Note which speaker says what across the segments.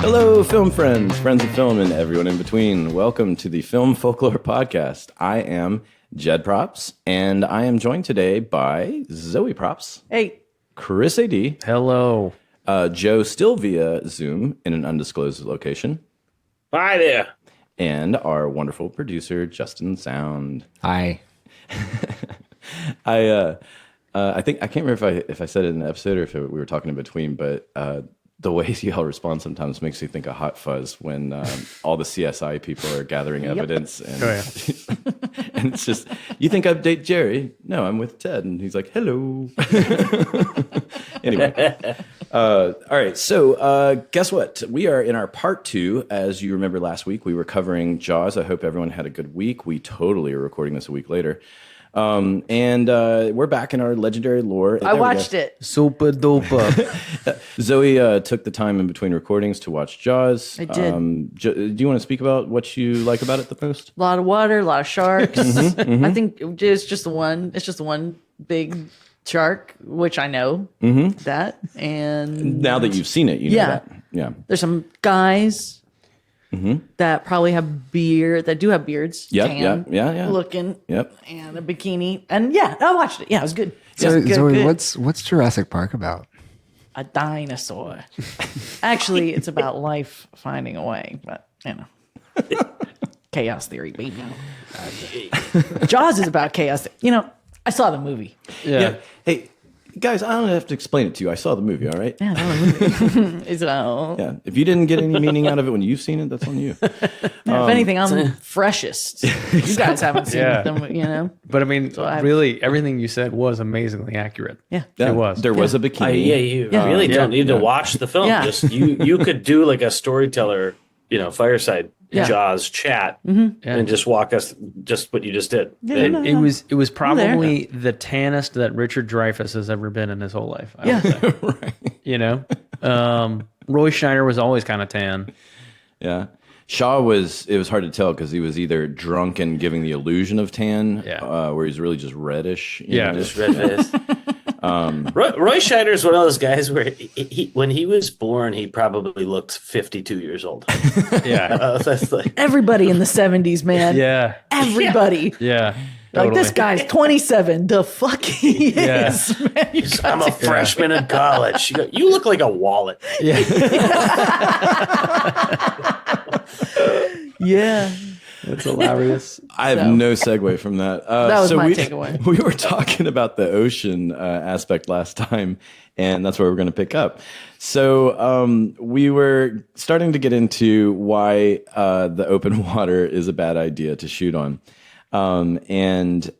Speaker 1: Hello, film friends, friends of film, and everyone in between. Welcome to the Film Folklore Podcast. I am Jed Props, and I am joined today by Zoe Props.
Speaker 2: Hey.
Speaker 1: Chris AD.
Speaker 3: Hello.
Speaker 1: Joe, still via Zoom in an undisclosed location.
Speaker 4: Hi there.
Speaker 1: And our wonderful producer, Justin Sound.
Speaker 3: Hi.
Speaker 1: I think I can't remember if I said it in the episode or if we were talking in between, but the way y'all respond sometimes makes me think of Hot Fuzz when all the CSI people are gathering evidence, and, and it's just, you think I'd date Jerry? No, I'm with Ted, and he's like, hello. Anyway, all right. So guess what? We are in our part 2. As you remember last week, we were covering Jaws. I hope everyone had a good week. We totally are recording this a week later. And we're back in our legendary lore.
Speaker 2: I watched it.
Speaker 3: Super duper.
Speaker 1: Zoe took the time in between recordings to watch Jaws.
Speaker 2: I did.
Speaker 1: Do you want to speak about what you like about it the most?
Speaker 2: A lot of water, a lot of sharks. I think it's just the one. It's just the one big shark, which I know that. And
Speaker 1: Now that you've seen it, you know that. Yeah.
Speaker 2: There's some guys that probably have beard, that do have beards.
Speaker 1: Yep, yeah.
Speaker 2: Looking.
Speaker 1: Yep.
Speaker 2: And a bikini. And yeah, I watched it. Yeah, it was good.
Speaker 5: So,
Speaker 2: Good,
Speaker 5: Zoe,
Speaker 2: good.
Speaker 5: what's Jurassic Park about?
Speaker 2: A dinosaur. Actually, it's about life finding a way, but you know. Chaos theory, baby. Jaws is about chaos. You know, I saw the movie.
Speaker 1: Yeah. Hey, guys, I don't have to explain it to you. I saw the movie, all right?
Speaker 2: Yeah, I saw the movie. It's,
Speaker 1: Yeah. If you didn't get any meaning out of it when you've seen it, that's on you.
Speaker 2: if anything, I'm freshest. You guys haven't seen
Speaker 3: Yeah.
Speaker 2: them, you know?
Speaker 3: But I mean,
Speaker 2: I-
Speaker 3: really, everything you said was amazingly accurate.
Speaker 2: Yeah.
Speaker 1: Yeah,
Speaker 3: It was.
Speaker 1: There was a bikini.
Speaker 4: You really don't need to watch the film.
Speaker 2: Yeah.
Speaker 4: Just you could do like a storyteller, fireside Jaws chat and just walk us just what you just did. And
Speaker 3: It was probably the tannest that Richard Dreyfuss has ever been in his whole life. I would say.
Speaker 1: Right.
Speaker 3: You know, Roy Schneider was always kind of tan.
Speaker 1: Yeah. Shaw it was hard to tell because he was either drunk and giving the illusion of tan, where he's really just reddish. you know,
Speaker 4: just red face. Roy Scheider is one of those guys where he when he was born, he probably looked 52 years old.
Speaker 3: Yeah.
Speaker 4: That's like,
Speaker 2: Everybody in the 70s, man.
Speaker 3: Yeah.
Speaker 2: Everybody.
Speaker 3: Yeah.
Speaker 2: Like, this
Speaker 3: Totally.
Speaker 2: guy's 27. The fuck he
Speaker 3: Yeah.
Speaker 2: is, man. You
Speaker 4: I'm a freshman in college. You look like a wallet.
Speaker 2: Yeah.
Speaker 3: That's hilarious.
Speaker 1: I have no segue from that.
Speaker 2: That was my
Speaker 1: we,
Speaker 2: takeaway.
Speaker 1: We were talking about the ocean aspect last time, and that's where we're going to pick up. So we were starting to get into why the open water is a bad idea to shoot on. And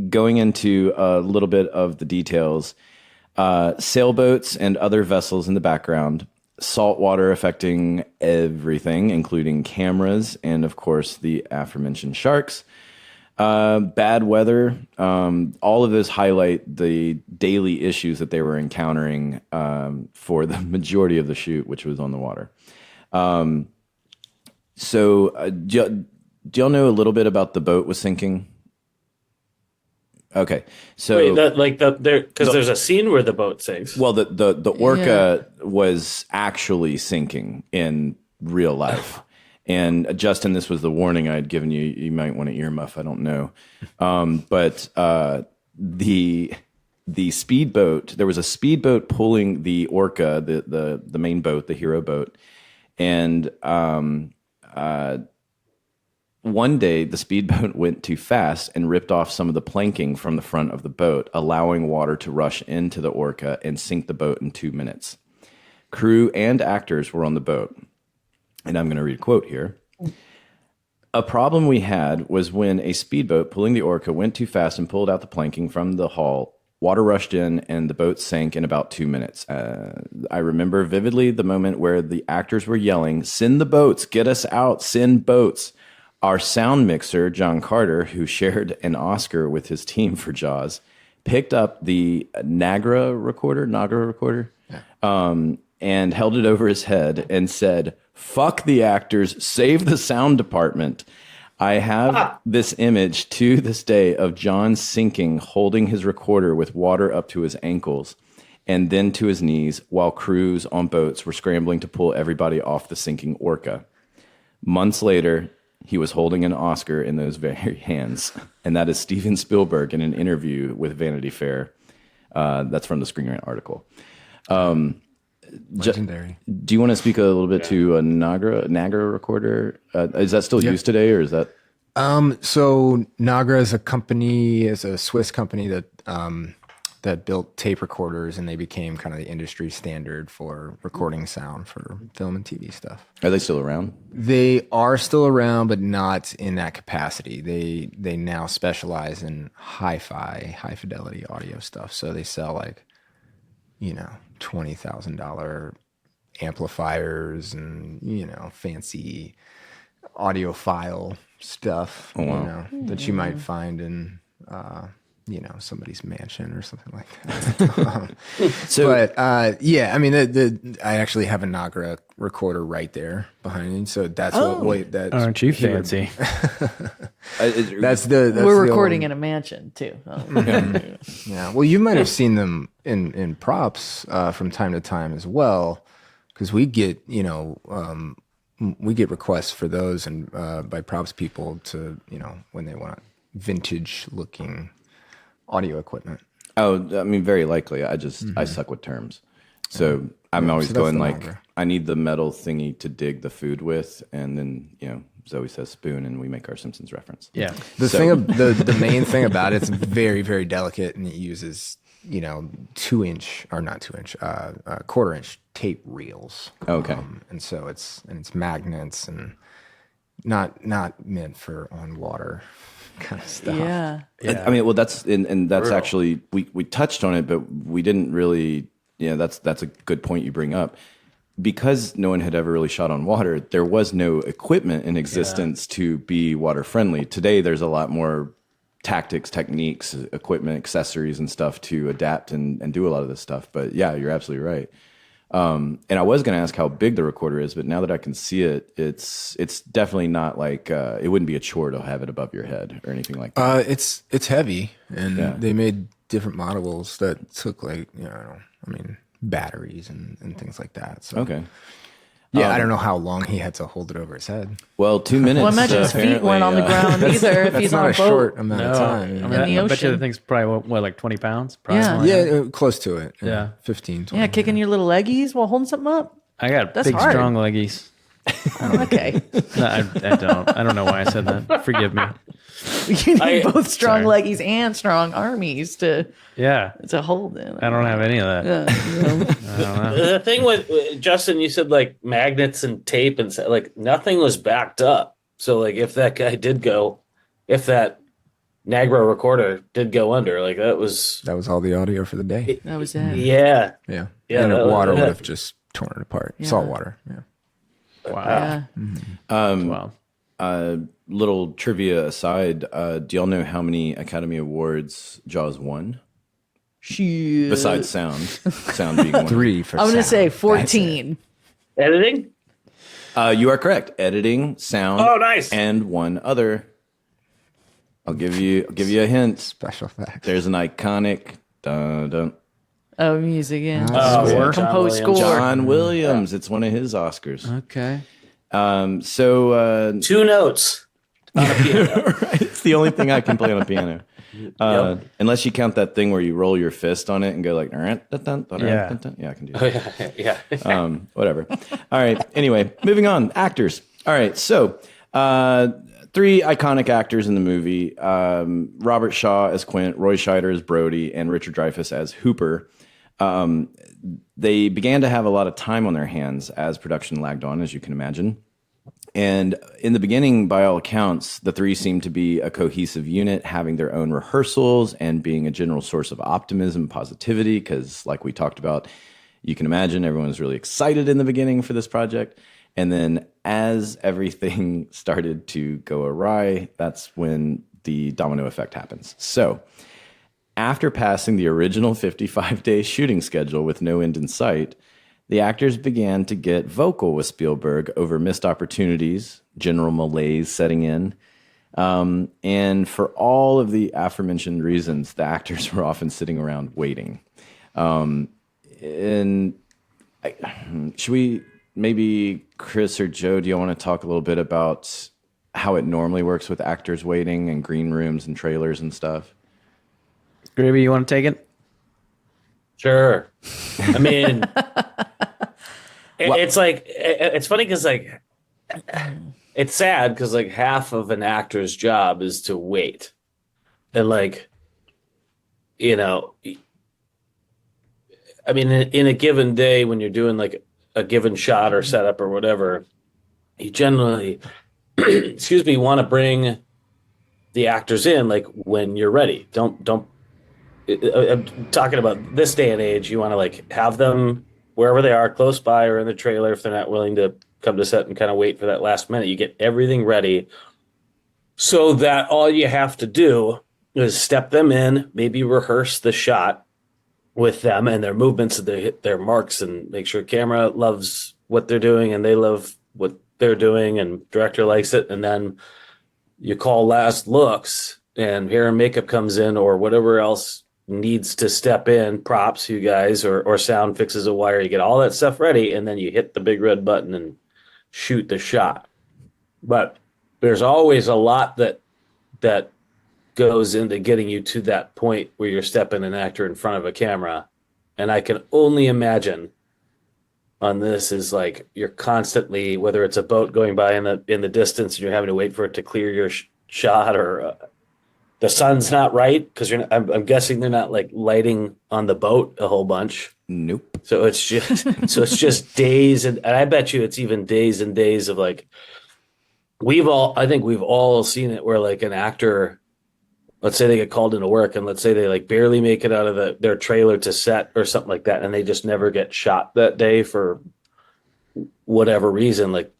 Speaker 1: going into a little bit of the details, sailboats and other vessels in the background, salt water affecting everything, including cameras and, of course, the aforementioned sharks. Bad weather, all of this highlight the daily issues that they were encountering for the majority of the shoot, which was on the water. Do y'all know a little bit about the boat was sinking? Okay, so
Speaker 4: there's a scene where the boat sinks.
Speaker 1: well, the orca was actually sinking in real life. And Justin, this was the warning I had given you. You might want to earmuff. I don't know, but the speedboat. There was a speedboat pulling the orca, the main boat, the hero boat, and one day, the speedboat went too fast and ripped off some of the planking from the front of the boat, allowing water to rush into the orca and sink the boat in 2 minutes. Crew and actors were on the boat. And I'm going to read a quote here. A problem we had was when a speedboat pulling the orca went too fast and pulled out the planking from the hull. Water rushed in and the boat sank in about 2 minutes. I remember vividly the moment where the actors were yelling, "Send the boats, get us out, send boats." Our sound mixer, John Carter, who shared an Oscar with his team for Jaws, picked up the Nagra recorder, and held it over his head and said, "Fuck the actors, save the sound department." I have this image to this day of John sinking, holding his recorder with water up to his ankles and then to his knees while crews on boats were scrambling to pull everybody off the sinking orca. Months later, he was holding an Oscar in those very hands. And that is Steven Spielberg in an interview with Vanity Fair. That's from the Screen Rant article.
Speaker 5: Legendary.
Speaker 1: Do you want to speak a little bit to a Nagra recorder? Is that still used today, or is that?
Speaker 5: So Nagra is a Swiss company that that built tape recorders, and they became kind of the industry standard for recording sound for film and TV stuff.
Speaker 1: Are they still around?
Speaker 5: They are still around, but not in that capacity. They now specialize in hi-fi, high fidelity audio stuff. So they sell like, $20,000 amplifiers and fancy audiophile stuff. That you might find in somebody's mansion or something like that. I actually have a Nagra recorder right there behind me. So that's that's
Speaker 3: Aren't you fancy?
Speaker 2: We're recording in a mansion too.
Speaker 5: Yeah. Well, you might have seen them in props from time to time as well, because we get requests for those and by props people to when they want vintage looking audio equipment.
Speaker 1: Oh, I mean, very likely. I suck with terms. So I'm always going like,
Speaker 5: Nagra.
Speaker 1: I need the metal thingy to dig the food with. And then, Zoe says spoon and we make our Simpsons reference.
Speaker 3: Yeah.
Speaker 5: The main thing about it's very, very delicate, and it uses, 2-inch or not 2-inch, quarter-inch tape reels.
Speaker 1: Okay.
Speaker 5: And so it's magnets and not meant for on water kind of stuff.
Speaker 2: Yeah.
Speaker 1: I mean, well, that's
Speaker 4: Brutal.
Speaker 1: actually we touched on it, but we didn't really. That's a good point you bring up, because no one had ever really shot on water. There was no equipment in existence to be water friendly. Today, there's a lot more tactics, techniques, equipment, accessories, and stuff to adapt and do a lot of this stuff. But yeah, you're absolutely right. And I was going to ask how big the recorder is, but now that I can see it, it's definitely not like it wouldn't be a chore to have it above your head or anything like that.
Speaker 5: It's heavy, and they made different models that took like batteries and things like that. So
Speaker 1: Okay.
Speaker 5: I don't know how long he had to hold it over his head.
Speaker 1: Well, 2 minutes.
Speaker 2: Well, imagine his feet weren't on the ground either if
Speaker 5: That's
Speaker 2: he's
Speaker 5: not
Speaker 2: on
Speaker 5: a
Speaker 2: a boat.
Speaker 5: short amount of time.
Speaker 3: I
Speaker 2: In
Speaker 3: bet you
Speaker 2: ocean.
Speaker 3: the thing's probably what, like 20 pounds? Probably
Speaker 2: Yeah.
Speaker 3: something like that.
Speaker 5: Yeah, close to it.
Speaker 3: Yeah.
Speaker 5: 15, 20.
Speaker 2: Yeah, kicking your little leggies while holding something up.
Speaker 3: I got
Speaker 2: That's
Speaker 3: big,
Speaker 2: hard.
Speaker 3: strong leggies.
Speaker 2: Okay.
Speaker 3: No, I don't. I don't know why I said that. Forgive me.
Speaker 2: You need both strong
Speaker 3: Sorry.
Speaker 2: leggies and strong armies to
Speaker 3: Yeah.
Speaker 2: hold it.
Speaker 3: I don't have any of that.
Speaker 2: Yeah.
Speaker 4: The thing with Justin, you said like magnets and tape and like nothing was backed up. So like if that guy did go, if that Nagra recorder did go under, like that was
Speaker 5: all the audio for the day.
Speaker 2: That was it.
Speaker 4: yeah.
Speaker 5: Yeah.
Speaker 4: Yeah,
Speaker 5: And the
Speaker 4: that was-
Speaker 5: water would have just torn it apart.
Speaker 2: Yeah.
Speaker 5: Salt water. Yeah.
Speaker 3: Wow.
Speaker 2: Yeah.
Speaker 3: Wow.
Speaker 1: Little trivia aside, do y'all know how many Academy Awards Jaws won?
Speaker 2: Shit.
Speaker 1: Besides sound being one.
Speaker 5: 3 for
Speaker 2: I'm going to
Speaker 5: sound.
Speaker 2: say
Speaker 5: That's it.
Speaker 2: 14.
Speaker 4: Editing?
Speaker 1: You are correct. Editing, sound,
Speaker 4: Oh, nice.
Speaker 1: and one other. I'll give you a hint.
Speaker 5: Special effects.
Speaker 1: There's an iconic dun, dun,
Speaker 2: Oh, music, yeah.
Speaker 4: John
Speaker 2: Composed
Speaker 4: Williams.
Speaker 2: score.
Speaker 1: John Williams. It's one of his Oscars.
Speaker 3: Okay.
Speaker 1: So
Speaker 4: 2 notes on a piano.
Speaker 1: right, it's the only thing I can play on a piano. Unless you count that thing where you roll your fist on it and go like, yeah, I can do that.
Speaker 4: Yeah.
Speaker 1: Whatever. All right. Anyway, moving on. Actors. All right. So, 3 iconic actors in the movie: Robert Shaw as Quint, Roy Scheider as Brody, and Richard Dreyfuss as Hooper. They began to have a lot of time on their hands as production lagged on, as you can imagine. And in the beginning, by all accounts, the 3 seemed to be a cohesive unit, having their own rehearsals and being a general source of optimism, positivity, because like we talked about, you can imagine everyone was really excited in the beginning for this project. And then as everything started to go awry, that's when the domino effect happens. So after passing the original 55-day shooting schedule with no end in sight, the actors began to get vocal with Spielberg over missed opportunities, general malaise setting in, And for all of the aforementioned reasons, the actors were often sitting around waiting. And should we maybe, Chris or Joe, do you want to talk a little bit about how it normally works with actors waiting and green rooms and trailers and stuff?
Speaker 3: Gravy, you want to take it?
Speaker 4: Sure. I mean, it's like, it's funny because like, it's sad because like half of an actor's job is to wait. And like, you know, I mean, in a given day when you're doing like a given shot or setup or whatever, you generally, excuse me, want to bring the actors in like when you're ready. Don't. I'm talking about this day and age. You want to like have them wherever they are, close by or in the trailer. If they're not willing to come to set and kind of wait for that last minute, you get everything ready so that all you have to do is step them in, maybe rehearse the shot with them and their movements, their marks, and make sure camera loves what they're doing and they love what they're doing and director likes it. And then you call last looks and hair and makeup comes in or whatever else needs to step in, props, you guys, or sound fixes a wire. You get all that stuff ready and then you hit the big red button and shoot the shot. But there's always a lot that goes into getting you to that point where you're stepping an actor in front of a camera. And I can only imagine on this is like you're constantly, whether it's a boat going by in the distance and you're having to wait for it to clear your shot, or the sun's not right because I'm guessing they're not like lighting on the boat a whole bunch.
Speaker 1: Nope.
Speaker 4: So it's just days, and I bet you it's even days and days of like I think we've all seen it where like an actor, let's say they get called into work and let's say they like barely make it out of their trailer to set or something like that, and they just never get shot that day for whatever reason. Like,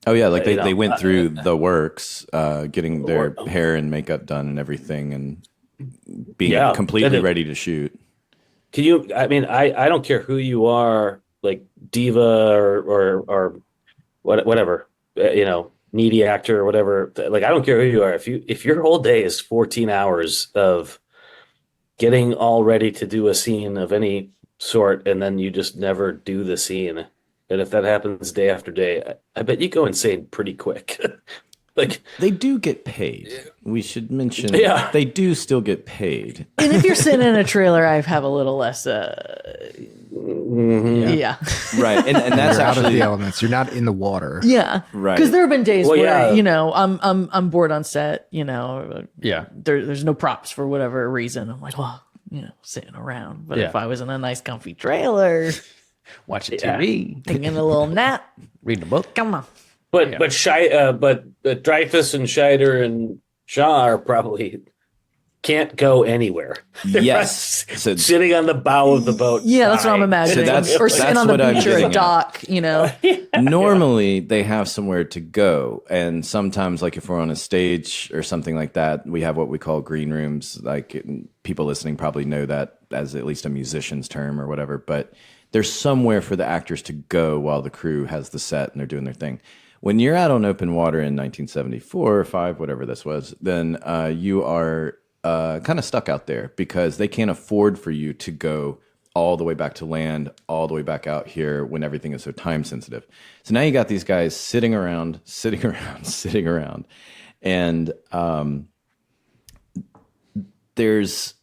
Speaker 1: oh yeah, like they went through the works, getting their hair and makeup done and everything, and being completely ready to shoot.
Speaker 4: Can you? I mean, I don't care who you are, like diva or whatever, needy actor or whatever. Like, I don't care who you are. If your whole day is 14 hours of getting all ready to do a scene of any sort, and then you just never do the scene, and if that happens day after day, I bet you go insane pretty quick. Like,
Speaker 1: they do get paid. We should mention, they do still get paid.
Speaker 2: And if you're sitting in a trailer, I have a little less. Yeah,
Speaker 1: right. And that's
Speaker 5: You're
Speaker 1: actually
Speaker 5: out of the elements. You're not in the water.
Speaker 2: yeah,
Speaker 1: Right.
Speaker 2: Because there have been days where
Speaker 4: yeah.
Speaker 2: I'm bored on set.
Speaker 3: Yeah.
Speaker 2: There's no props for whatever reason. I'm like, well, sitting around. But if I was in a nice, comfy trailer,
Speaker 3: Watching TV,
Speaker 2: taking a little nap,
Speaker 3: reading a book.
Speaker 2: come on.
Speaker 4: But Dreyfuss and Scheider and Shaw are probably can't go anywhere. They're
Speaker 1: Yes. So
Speaker 4: sitting on the bow of the boat.
Speaker 2: Yeah, that's what I'm imagining.
Speaker 1: So
Speaker 2: or sitting on the
Speaker 1: what I'm
Speaker 2: beach or a
Speaker 1: getting at.
Speaker 2: dock.
Speaker 1: normally they have somewhere to go, and sometimes, like if we're on a stage or something like that, we have what we call green rooms. Like, people listening probably know that as at least a musician's term or whatever, but there's somewhere for the actors to go while the crew has the set and they're doing their thing. When you're out on open water in 1974 or 5, whatever this was, then you are kind of stuck out there because they can't afford for you to go all the way back to land, all the way back out here when everything is so time sensitive. So now you got these guys sitting around, and there's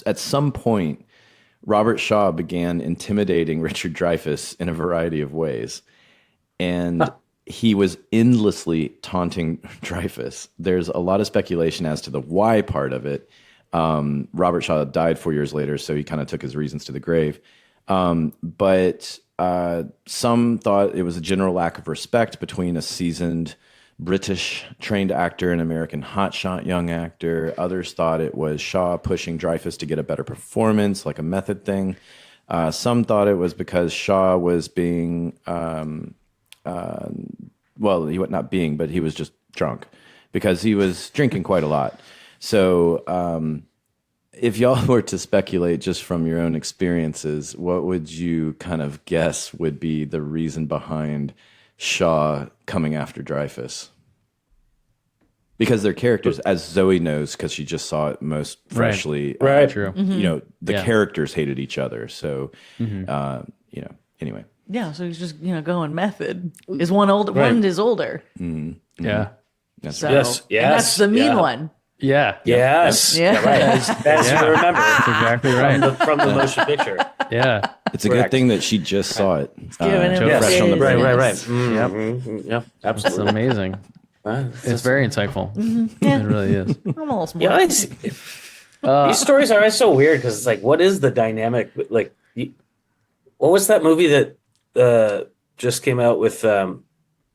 Speaker 1: at some point, Robert Shaw began intimidating Richard Dreyfuss in a variety of ways. And he was endlessly taunting Dreyfuss. There's a lot of speculation as to the why part of it. Robert Shaw died 4 years later, so he kind of took his reasons to the grave. But some thought it was a general lack of respect between a seasoned British trained actor and American hotshot young actor. Others thought it was Shaw pushing Dreyfuss to get a better performance, like a method thing. Some thought it was because Shaw was being... well, he was not being, but he was just drunk because he was drinking quite a lot. So if y'all were to speculate just from your own experiences, what would you kind of guess would be the reason behind Shaw coming after Dreyfuss? because their characters, as Zoe knows, because she just saw it most freshly.
Speaker 4: Right.
Speaker 3: True.
Speaker 1: You know, the
Speaker 3: Yeah.
Speaker 1: characters hated each other. So, anyway.
Speaker 2: Yeah, so he's just going method. Is one older? One is older.
Speaker 3: Yeah.
Speaker 2: So,
Speaker 4: Yes,
Speaker 2: and that's the mean
Speaker 4: yeah.
Speaker 2: one.
Speaker 3: Yeah.
Speaker 4: Yes.
Speaker 2: Yeah.
Speaker 4: Right. That's you remember
Speaker 3: That's exactly right.
Speaker 4: from the motion picture.
Speaker 3: Yeah.
Speaker 1: It's a good
Speaker 4: Correct.
Speaker 1: thing that she just saw it.
Speaker 2: giving him
Speaker 3: Joe
Speaker 1: fresh on the brain.
Speaker 4: Right.
Speaker 2: business.
Speaker 4: Yeah,
Speaker 3: It's
Speaker 4: absolutely.
Speaker 3: amazing. It's very insightful.
Speaker 2: Yeah.
Speaker 3: It really is.
Speaker 2: I'm a little smart.
Speaker 4: Yeah, these stories are always so weird because it's like, what is the dynamic? Like, what was that movie that just came out with?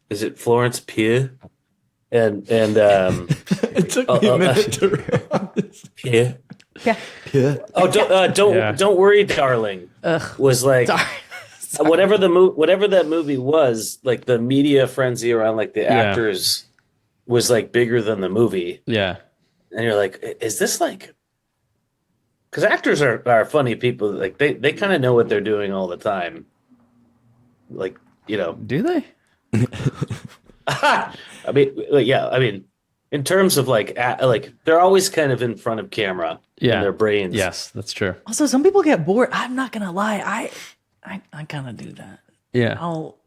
Speaker 4: Is it Florence Pugh? And
Speaker 1: It took me a minute to realize.
Speaker 4: Pugh.
Speaker 2: Yeah.
Speaker 4: Oh, don't
Speaker 3: Yeah.
Speaker 4: don't worry, darling. Was like
Speaker 2: Sorry.
Speaker 4: whatever that movie was, like the media frenzy around like the actors was like bigger than the movie,
Speaker 3: Yeah.
Speaker 4: and you're like, is this like? Because actors are funny people. Like they kind of know what they're doing all the time. Like, you know,
Speaker 3: Do they?
Speaker 4: I mean, like, yeah, I mean, in terms of like they're always kind of in front of camera
Speaker 3: Yeah.
Speaker 4: in their brains.
Speaker 3: Yes, that's true.
Speaker 2: Also, some people get bored. I'm not gonna lie. I kind of do that.
Speaker 3: Yeah.
Speaker 2: I'll,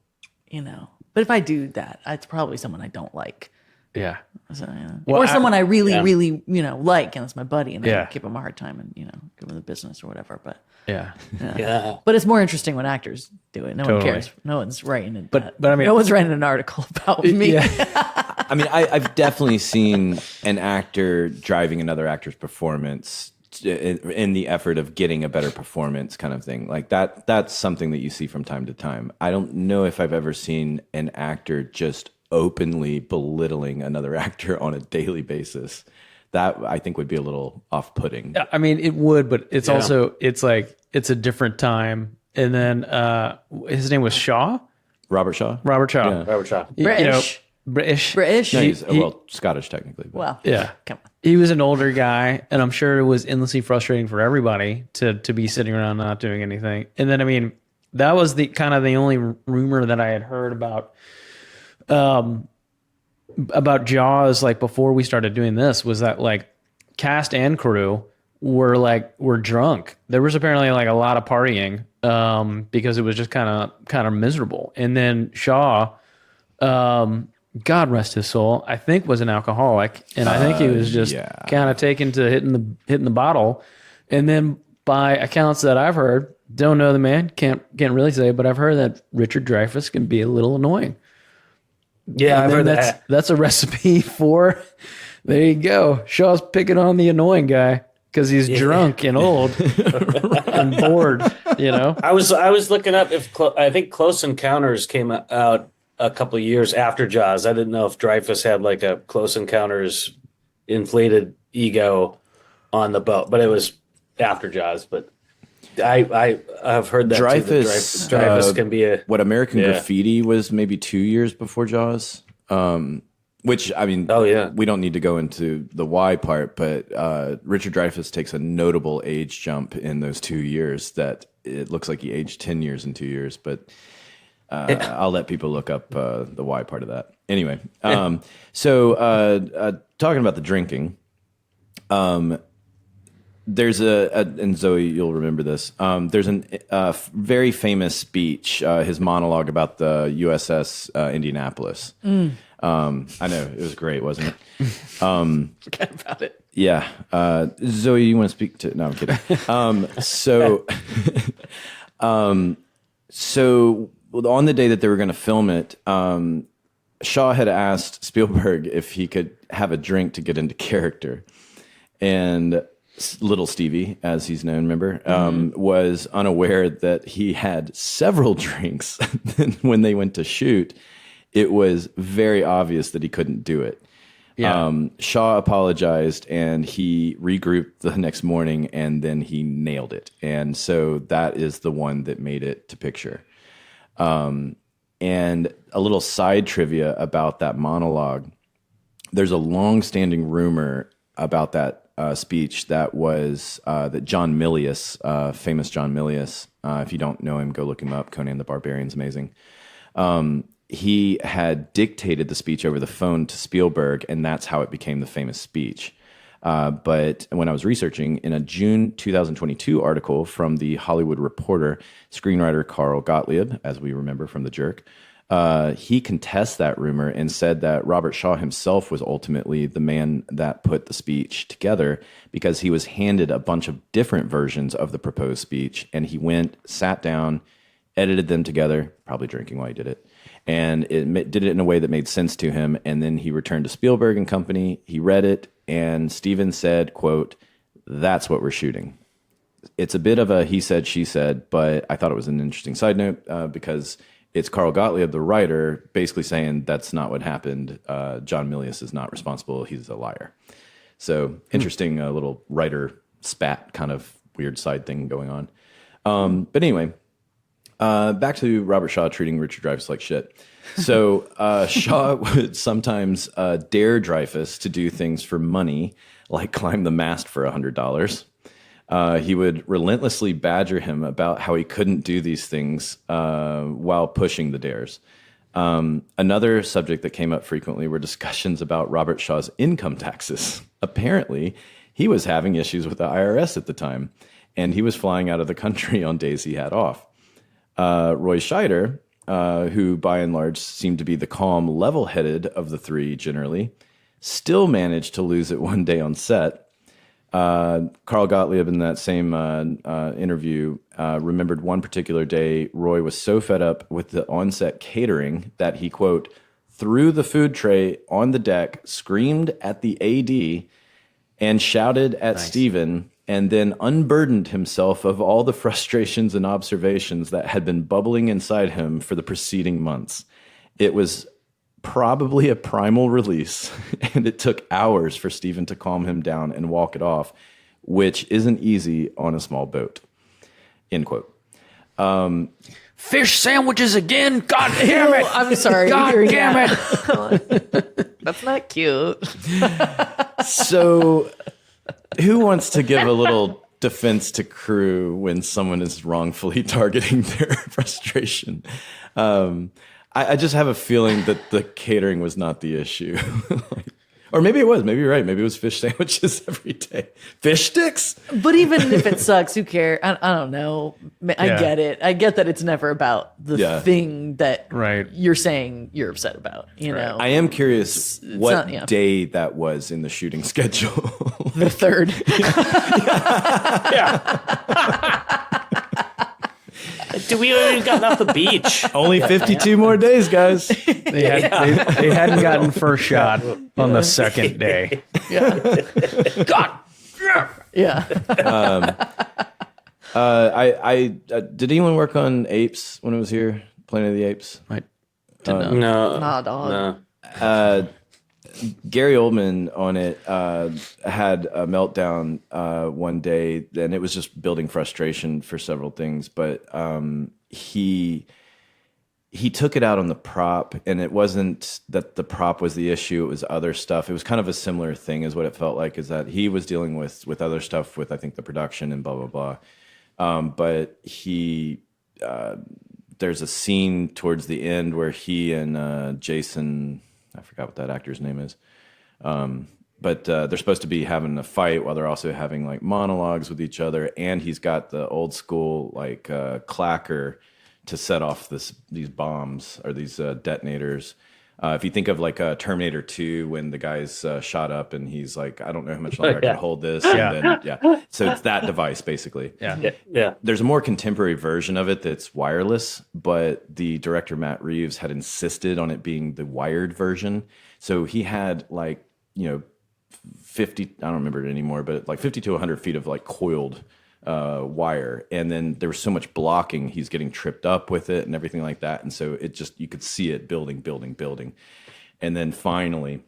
Speaker 2: but if I do that, it's probably someone I don't like.
Speaker 3: Yeah.
Speaker 2: So,
Speaker 3: Well,
Speaker 2: or someone I really,
Speaker 4: yeah.
Speaker 2: really, like, and it's my buddy, and
Speaker 3: Yeah.
Speaker 2: I give him a hard time, and give him the business or whatever. But
Speaker 3: Yeah.
Speaker 4: Yeah.
Speaker 2: but it's more interesting when actors do it. No one
Speaker 3: Totally.
Speaker 2: cares. No one's writing it.
Speaker 3: But I mean-
Speaker 2: no one's writing an article about me.
Speaker 3: Yeah.
Speaker 1: I mean, I've definitely seen an actor driving another actor's performance in the effort of getting a better performance, kind of thing. Like that. That's something that you see from time to time. I don't know if I've ever seen an actor just openly belittling another actor on a daily basis. That I think would be a little off-putting.
Speaker 3: I mean, it would, but it's also, it's like, it's a different time. And then his name was Shaw?
Speaker 1: Robert Shaw.
Speaker 3: Robert Shaw.
Speaker 1: Yeah.
Speaker 4: Robert Shaw.
Speaker 2: British.
Speaker 3: British.
Speaker 2: British.
Speaker 1: No, he's
Speaker 3: He-
Speaker 1: well Scottish technically. But.
Speaker 2: Well,
Speaker 3: Yeah.
Speaker 2: come on.
Speaker 3: He was an older guy, and I'm sure it was endlessly frustrating for everybody to be sitting around not doing anything. And then, I mean, that was the kind of the only rumor that I had heard about Jaws, like before we started doing this, was that like cast and crew were drunk. There was apparently like a lot of partying because it was just kind of miserable. And then Shaw, God rest his soul, I think was an alcoholic, and I think he was just
Speaker 1: yeah.
Speaker 3: kind of taken to hitting the bottle. And then by accounts that I've heard, don't know the man, can't really say, but I've heard that Richard Dreyfuss can be a little annoying.
Speaker 4: Yeah, I've
Speaker 3: And
Speaker 4: heard
Speaker 3: then
Speaker 4: that.
Speaker 3: that's a recipe for. There you go. Shaw's picking on the annoying guy because he's drunk and old and bored.
Speaker 4: I was looking up if I think Close Encounters came out a couple of years after Jaws. I didn't know if Dreyfuss had like a Close Encounters inflated ego on the boat, but it was after Jaws. But I've heard that
Speaker 1: Dreyfuss,
Speaker 4: too, that Dreyfuss can be a
Speaker 1: what American
Speaker 4: Yeah.
Speaker 1: Graffiti was maybe 2 years before Jaws. Which I mean,
Speaker 4: Oh, yeah.
Speaker 1: we don't need to go into the why part, but Richard Dreyfuss takes a notable age jump in those 2 years. That it looks like he aged 10 years in 2 years, but I'll let people look up the why part of that. Anyway, so talking about the drinking, there's and Zoe, you'll remember this. There's a very famous speech, his monologue about the USS Indianapolis. I know it was great, wasn't it?
Speaker 2: Forget about it.
Speaker 1: Yeah. Zoe, you want to speak to? No, I'm kidding. So on the day that they were going to film it, Shaw had asked Spielberg if he could have a drink to get into character, and Little Stevie, as he's known, remember, was unaware that he had several drinks. When they went to shoot, it was very obvious that he couldn't do it.
Speaker 3: Yeah.
Speaker 1: Shaw apologized, and he regrouped the next morning, and then he nailed it. And so that is the one that made it to picture. And a little side trivia about that monologue. There's a long-standing rumor about that speech that was that John Milius, famous John Milius, if you don't know him, go look him up. Conan the Barbarian's amazing. he had dictated the speech over the phone to Spielberg, and that's how it became the famous speech. But when I was researching, in a June 2022 article from the Hollywood Reporter, screenwriter Carl Gottlieb, as we remember from The Jerk, he contests that rumor and said that Robert Shaw himself was ultimately the man that put the speech together, because he was handed a bunch of different versions of the proposed speech, and he went, sat down, edited them together, probably drinking while he did it, and did it in a way that made sense to him. And then he returned to Spielberg and company. He read it, and Steven said, quote, "That's what we're shooting." It's a bit of a he said, she said, but I thought it was an interesting side note because it's Carl Gottlieb, the writer, basically saying that's not what happened. John Milius is not responsible. He's a liar. So interesting little writer spat kind of weird side thing going on. But anyway, back to Robert Shaw treating Richard Dreyfuss like shit. So Shaw would sometimes dare Dreyfuss to do things for money, like climb the mast for $100. He would relentlessly badger him about how he couldn't do these things while pushing the dares. Another subject that came up frequently were discussions about Robert Shaw's income taxes. Apparently, he was having issues with the IRS at the time, and he was flying out of the country on days he had off. Roy Scheider, who by and large seemed to be the calm, level-headed of the three generally, still managed to lose it one day on set. Carl Gottlieb in that same interview remembered one particular day Roy was so fed up with the on-set catering that he, quote, threw the food tray on the deck, screamed at the AD, and shouted at Steven, and then unburdened himself of all the frustrations and observations that had been bubbling inside him for the preceding months. It was probably a primal release, and it took hours for Steven to calm him down and walk it off, which isn't easy on a small boat. End quote.
Speaker 3: Fish sandwiches again? God damn it!
Speaker 2: I'm sorry.
Speaker 3: God
Speaker 2: hearing
Speaker 3: damn
Speaker 2: that. That's not cute.
Speaker 1: So who wants to give a little defense to crew when someone is wrongfully targeting their frustration? I just have a feeling that the catering was not the issue. Or maybe it was. Maybe you're right. Maybe it was fish sandwiches every day. Fish sticks?
Speaker 2: But even if it sucks, who cares? I don't know. I get it. I get that it's never about the thing that you're saying you're upset about. You know,
Speaker 1: I am curious what
Speaker 2: not,
Speaker 1: day that was in the shooting schedule.
Speaker 2: The third.
Speaker 4: Dude, we haven't even gotten off the beach.
Speaker 1: Only 52 more days, guys.
Speaker 3: They hadn't gotten first shot on the second day.
Speaker 4: God.
Speaker 2: Yeah.
Speaker 1: Did anyone work on Apes when it was here? Planet of the Apes?
Speaker 4: No.
Speaker 2: Nah, dog.
Speaker 4: No.
Speaker 1: Gary Oldman on it had a meltdown one day, and it was just building frustration for several things. But he took it out on the prop, and it wasn't that the prop was the issue; it was other stuff. It was kind of a similar thing, is what it felt like. Is that he was dealing with other stuff, with I think the production and blah blah blah. But there's a scene towards the end where he and Jason, I forgot what that actor's name is. But they're supposed to be having a fight while they're also having like monologues with each other. And he's got the old school like clacker to set off these bombs or these detonators. If you think of like Terminator 2, when the guy's shot up and he's like, I don't know how much longer I can hold this. And then, so it's that device basically.
Speaker 4: Yeah.
Speaker 1: There's a more contemporary version of it that's wireless, but the director Matt Reeves had insisted on it being the wired version. So he had like, 50, I don't remember it anymore, but like 50 to 100 feet of like coiled wire. And then there was so much blocking, he's getting tripped up with it and everything like that. And so it just, you could see it building. And then finally,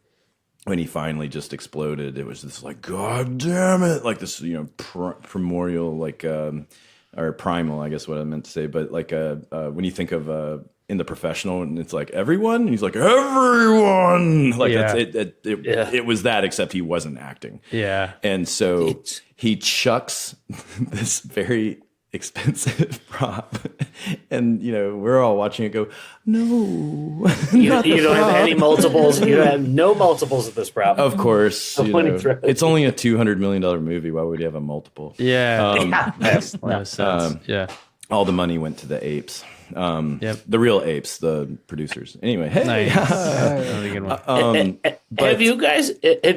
Speaker 1: when he finally just exploded, it was this like, God damn it. Like this, primordial, like, or primal, I guess what I meant to say. But like, when you think of, in The Professional, and it's like everyone, and he's like everyone, like it was that, except he wasn't acting.
Speaker 3: Yeah.
Speaker 1: And so he chucks this very expensive prop, and we're all watching it go, no,
Speaker 4: You
Speaker 1: not the
Speaker 4: don't have
Speaker 1: prop.
Speaker 4: any multiples. You don't have no multiples of this prop.
Speaker 1: Of course,
Speaker 4: Winning throw.
Speaker 1: it's only a $200 million movie. Why would you have a multiple?
Speaker 3: Yeah, makes no sense. Yeah,
Speaker 1: All the money went to the apes.
Speaker 3: Yep.
Speaker 1: The real apes, the producers. Anyway, hey,
Speaker 3: nice. Another good one.
Speaker 4: Have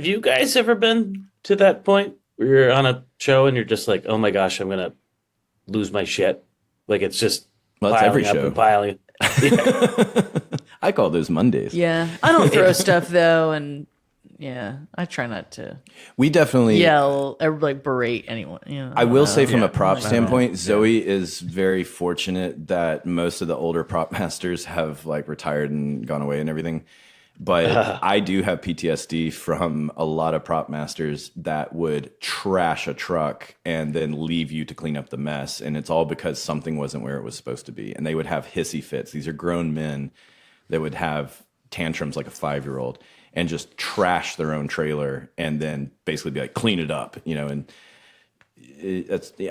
Speaker 4: you guys ever been to that point where you're on a show and you're just like, oh my gosh, I'm gonna lose my shit? Like it's just
Speaker 1: Well, that's
Speaker 4: piling
Speaker 1: every
Speaker 4: up
Speaker 1: show.
Speaker 4: and piling.
Speaker 1: I call those Mondays.
Speaker 2: Yeah, I don't throw stuff though, and yeah, I try not to
Speaker 1: We definitely
Speaker 2: yell or like berate anyone.
Speaker 1: I will say from a prop standpoint, Zoe is very fortunate that most of the older prop masters have like retired and gone away and everything. But I do have PTSD from a lot of prop masters that would trash a truck and then leave you to clean up the mess. And it's all because something wasn't where it was supposed to be. And they would have hissy fits. These are grown men that would have tantrums like a 5-year-old and just trash their own trailer and then basically be like, clean it up, and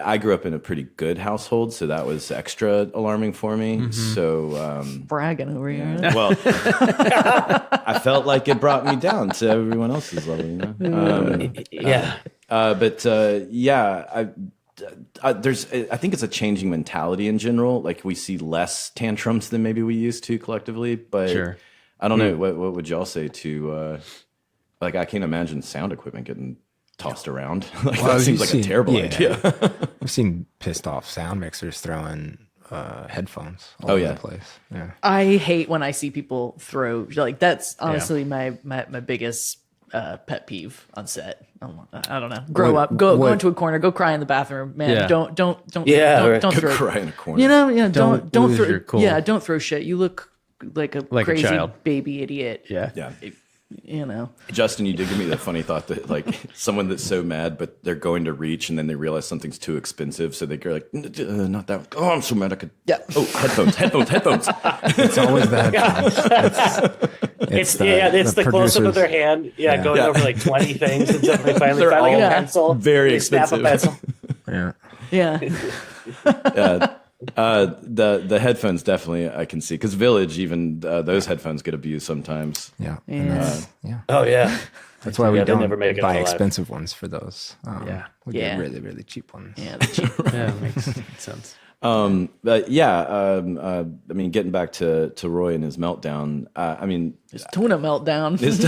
Speaker 1: I grew up in a pretty good household, so that was extra alarming for me. So,
Speaker 2: bragging over here.
Speaker 1: well, I felt like it brought me down to everyone else's level,
Speaker 4: Yeah.
Speaker 1: I think it's a changing mentality in general. Like we see less tantrums than maybe we used to collectively, but
Speaker 3: Sure.
Speaker 1: I don't know. What would y'all say to, like, I can't imagine sound equipment getting tossed around. Like that seems like a terrible idea.
Speaker 5: I've seen pissed off sound mixers throwing headphones all
Speaker 1: Oh,
Speaker 5: over
Speaker 1: yeah.
Speaker 5: the place. Yeah.
Speaker 2: I hate when I see people throw like that's honestly my biggest pet peeve on set. I don't know. Grow up, go into a corner, go cry in the bathroom, man.
Speaker 3: Yeah.
Speaker 2: Don't
Speaker 4: Yeah, right.
Speaker 2: don't
Speaker 1: Go
Speaker 2: throw.
Speaker 1: cry in a corner.
Speaker 2: Don't
Speaker 3: lose
Speaker 2: throw.
Speaker 3: your cool.
Speaker 2: Yeah, don't throw shit. You look like a
Speaker 3: Like a
Speaker 2: crazy
Speaker 3: child.
Speaker 2: baby idiot.
Speaker 3: Yeah.
Speaker 1: Yeah. Justin, you did give me the funny thought that like someone that's so mad, but they're going to reach and then they realize something's too expensive. So they go like, not that one. Oh, I'm so mad. I could.
Speaker 2: Yeah.
Speaker 1: Oh, headphones.
Speaker 5: It's always that.
Speaker 4: It's the close up of their hand. Yeah, going over like 20 things until they finally
Speaker 1: They're
Speaker 4: find like
Speaker 1: all
Speaker 4: a pencil.
Speaker 1: very
Speaker 4: They snap a
Speaker 1: expensive.
Speaker 4: pencil.
Speaker 5: Yeah.
Speaker 2: Yeah.
Speaker 1: The headphones definitely I can see because Village even those headphones get abused sometimes.
Speaker 5: Yeah. And that's,
Speaker 4: Oh yeah.
Speaker 5: that's why we
Speaker 4: Yeah, they
Speaker 5: don't
Speaker 4: never make it
Speaker 5: buy
Speaker 4: alive.
Speaker 5: expensive ones for those.
Speaker 3: Yeah.
Speaker 5: We
Speaker 2: Yeah.
Speaker 5: get really, really cheap ones.
Speaker 2: Yeah. The cheap.
Speaker 3: Yeah, makes sense.
Speaker 1: But yeah, I mean, getting back to Roy and his meltdown. I mean,
Speaker 2: Tuna meltdown.
Speaker 1: his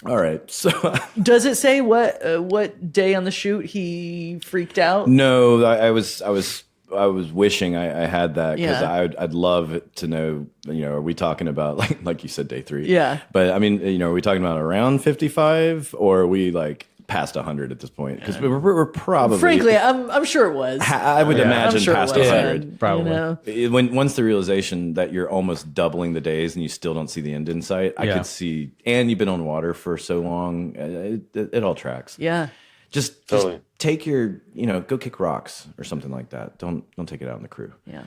Speaker 1: all right. So
Speaker 2: Does it say what day on the shoot he freaked out?
Speaker 1: no, I was wishing I had that because
Speaker 2: Yeah.
Speaker 1: I'd love to know. Are we talking about like you said, day 3?
Speaker 2: Yeah.
Speaker 1: But I mean, are we talking about around 55 or are we like past 100 at this point? Because we're probably
Speaker 2: Frankly, I'm sure it was.
Speaker 1: I would imagine
Speaker 2: I'm sure
Speaker 1: past
Speaker 2: it was.
Speaker 1: 100.
Speaker 3: Probably.
Speaker 1: Once the realization that you're almost doubling the days and you still don't see the end in sight, I
Speaker 3: Yeah.
Speaker 1: could see. And you've been on water for so long, it all tracks.
Speaker 2: Yeah.
Speaker 1: Just
Speaker 4: Totally.
Speaker 1: take your, go kick rocks or something like that. Don't take it out on the crew.
Speaker 2: Yeah.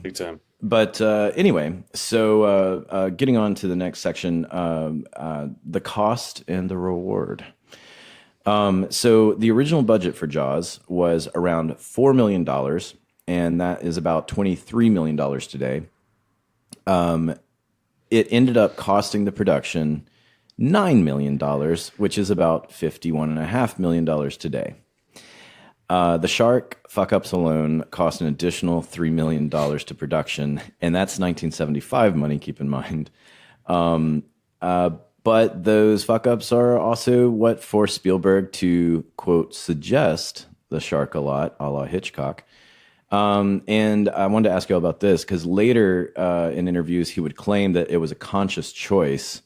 Speaker 4: Big time.
Speaker 1: But anyway, so getting on to the next section, the cost and the reward. So the original budget for Jaws was around $4 million, and that is about $23 million today. It ended up costing the production $9 million, which is about $51.5 million today. The shark fuck-ups alone cost an additional $3 million to production, and that's 1975 money, keep in mind. But those fuck-ups are also what forced Spielberg to, quote, suggest the shark a lot, a la Hitchcock. And I wanted to ask you all about this, because later in interviews, he would claim that it was a conscious choice.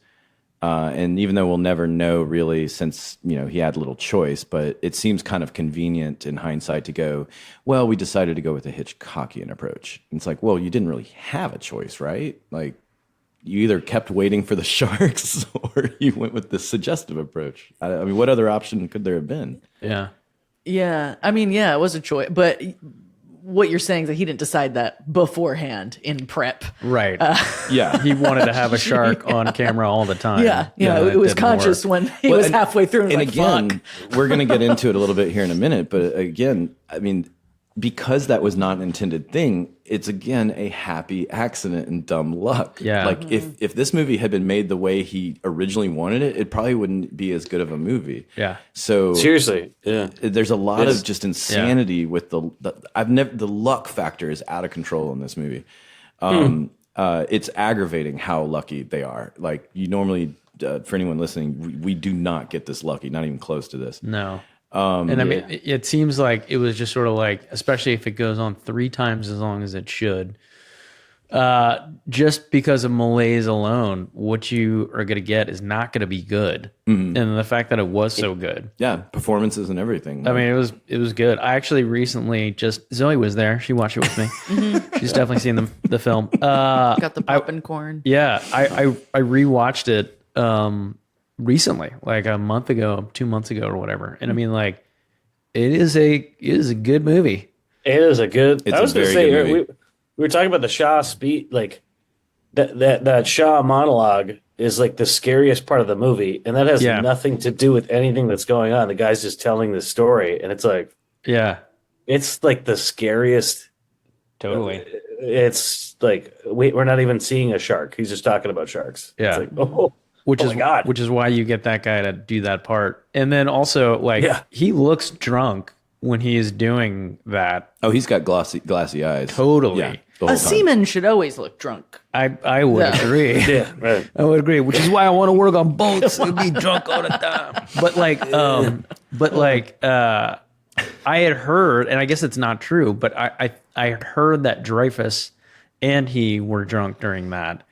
Speaker 1: And even though we'll never know really since, he had little choice, but it seems kind of convenient in hindsight to go, well, we decided to go with a Hitchcockian approach. And it's like, well, you didn't really have a choice, right? Like, you either kept waiting for the sharks or you went with the suggestive approach. I mean, what other option could there have been?
Speaker 3: Yeah.
Speaker 2: Yeah. I mean, yeah, it was a choice. But what you're saying is that he didn't decide that beforehand in prep.
Speaker 3: Right.
Speaker 1: Yeah.
Speaker 3: He wanted to have a shark on camera all the time.
Speaker 2: Yeah,
Speaker 3: and
Speaker 2: it was
Speaker 3: didn't
Speaker 2: conscious
Speaker 3: work.
Speaker 2: when he
Speaker 1: Well,
Speaker 2: was
Speaker 1: and-
Speaker 2: halfway through. And,
Speaker 1: And
Speaker 2: like,
Speaker 1: again,
Speaker 2: fuck.
Speaker 1: we're going to get into it a little bit here in a minute, but again, I mean, because that was not an intended thing, it's again a happy accident and dumb luck.
Speaker 3: Yeah.
Speaker 1: Like if this movie had been made the way he originally wanted it, it probably wouldn't be as good of a movie.
Speaker 3: Yeah.
Speaker 1: So
Speaker 4: Seriously, yeah.
Speaker 1: there's a lot
Speaker 4: It's-
Speaker 1: of just insanity with the luck factor is out of control in this movie. It's aggravating how lucky they are. Like you normally, for anyone listening, we do not get this lucky, not even close to this.
Speaker 3: No. And I mean, it seems like it was just sort of like, especially if it goes on 3 times as long as it should, just because of malaise alone, what you are going to get is not going to be good. And the fact that it was so good.
Speaker 1: Yeah, performances and everything.
Speaker 3: I mean, it was good. I actually recently Zoe was there. She watched it with me. She's definitely seen the film.
Speaker 2: Got the popping corn.
Speaker 3: Yeah, I rewatched it recently, like a month ago, 2 months ago, or whatever. And I mean, like, it is a good movie.
Speaker 4: It is a good.
Speaker 1: It's
Speaker 4: I was
Speaker 1: a
Speaker 4: going to
Speaker 1: very
Speaker 4: say
Speaker 1: good movie.
Speaker 4: we were talking about the Shaw speech, like that Shaw monologue is like the scariest part of the movie, and that has
Speaker 3: Yeah.
Speaker 4: nothing to do with anything that's going on. The guy's just telling the story, and it's like the scariest.
Speaker 3: Totally.
Speaker 4: It's like we're not even seeing a shark. He's just talking about sharks.
Speaker 3: Yeah.
Speaker 4: It's like, oh
Speaker 3: Which
Speaker 4: my God.
Speaker 3: which is why you get that guy to do that part. And then also, like,
Speaker 4: Yeah.
Speaker 3: he looks drunk when he is doing that.
Speaker 1: oh, he's got glassy eyes.
Speaker 3: Totally.
Speaker 1: Yeah, the whole
Speaker 2: A
Speaker 1: time.
Speaker 2: seaman should always look drunk.
Speaker 3: I would
Speaker 2: Yeah.
Speaker 3: agree.
Speaker 4: yeah, right.
Speaker 3: I would agree, which is why I want to work on boats and be drunk all the time. I had heard, and I guess it's not true, but I had heard that Dreyfus and he were drunk during that.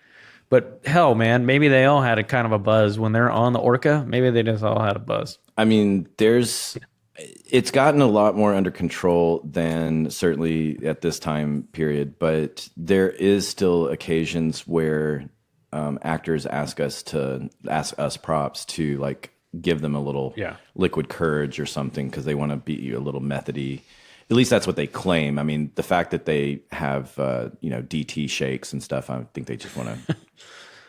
Speaker 3: But hell, man, maybe they all had a kind of a buzz when they're on the Orca. Maybe they just all had a buzz.
Speaker 1: I mean, it's gotten a lot more under control than certainly at this time period, but there is still occasions where actors ask us props to like give them a little liquid courage or something because they want to be a little methody. At least that's what they claim. I mean, the fact that they have DT shakes and stuff, I think they just want